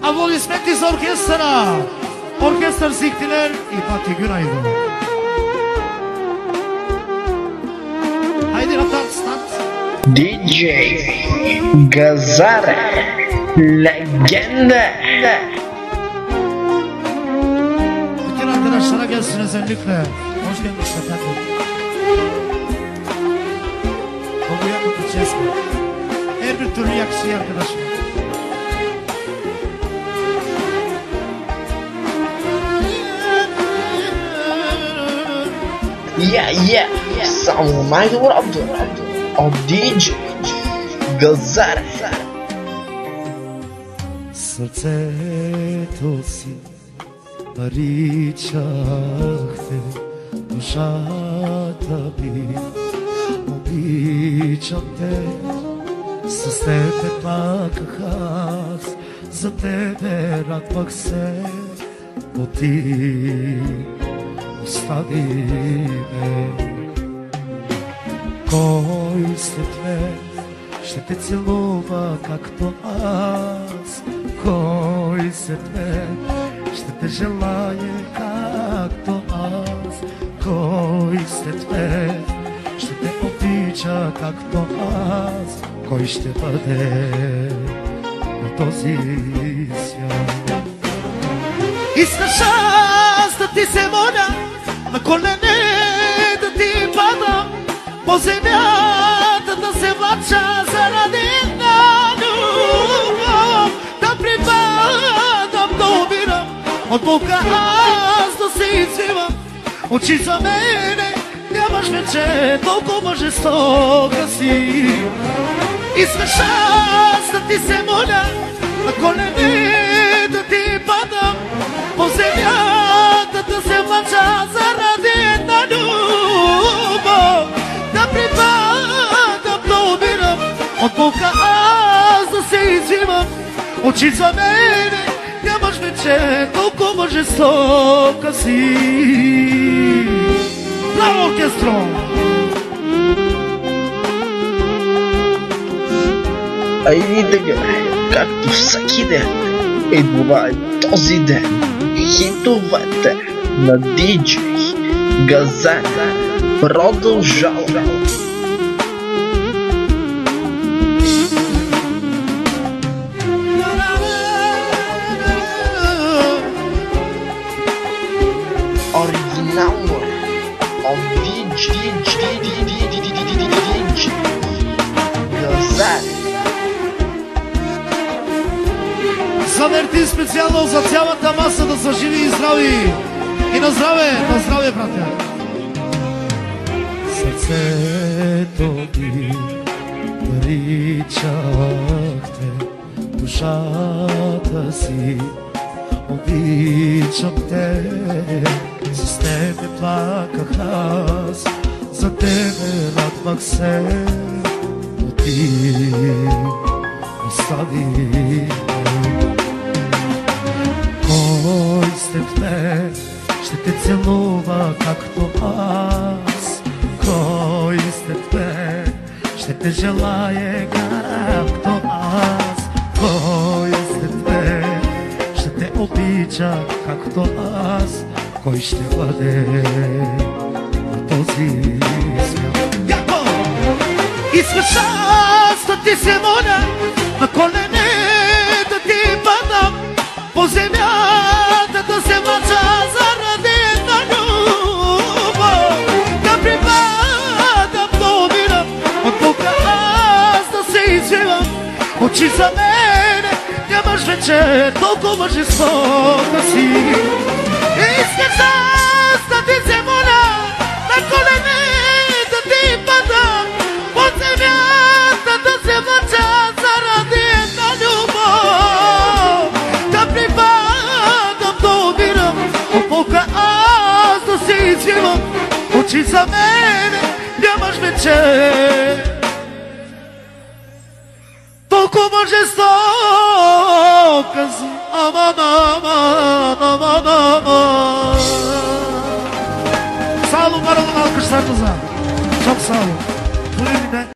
Aplaudismente za orkestra. Orkestrar Siktiler i Fatih Günay'dı. Haydi raptan stat. DJ Gazare, legenda. Bütün arkadaşlara gelsin özellikle. Hoş gelmişler efendim. Konuya bakacağız mı? Her bir türlü yakışıyor arkadaşım. Yeah, самый Абду, DJ Gazare. Сърцето си наричахте, душата ми обичам те. С тебе плаках аз, за тебе радвах се, но ти остави ме. Кой след мен ще те целува както аз? Кой след мен ще те желае както аз? Кой след мен ще те обича както аз? Кой ще бъде на този свят? Искаш аз да ти се моля, на колене да ти падам, по земята да се влача заради една любов, да припадам, да умирам, от болка аз да се извивам. Очи за мене нямаш вече, толкова жестока си. Искаш аз да ти се моля, на колене да ти падам, по земята да се влача заради една любов, да припадам, да умирам, от болка аз да се извивам. Очи за мене нямаш вече, толкова жестока си. Браво, оркестро! Ай така, както всеки ден, идва този ден. Хитовете на DJ Gazare продължават. Оригинално от DJ Gazare. Заверти специално за цялата маса да са живи и здрави. И на здраве, братя. Сърцето ми наричахте, душата си обичам те. С тебе плаках аз, за тебе радвах се, но ти остави. Кой след мен ще те целува както аз? Кой след мен ще те желае както аз? Кой след мен ще те обича както аз? Кой ще бъде на този свят? Яко! Искаш аз да ти се моля, на колене да ти падам, по земята да се влача заради една любов, да припадам, да умирам, от болка аз да се извивам. Очи за мене нямаш вече, толкова жестока си. Искаш аз да ти се моля, на колене да ти падам, по земята да се влача заради една любов, да припадам, да умирам, от болка аз да се извивам. Очи за мене нямаш вече, толкова жестока си. Аман, аман, аман, аман. Sağ olun, var olun alkışlarınıza. Çok sağ olun.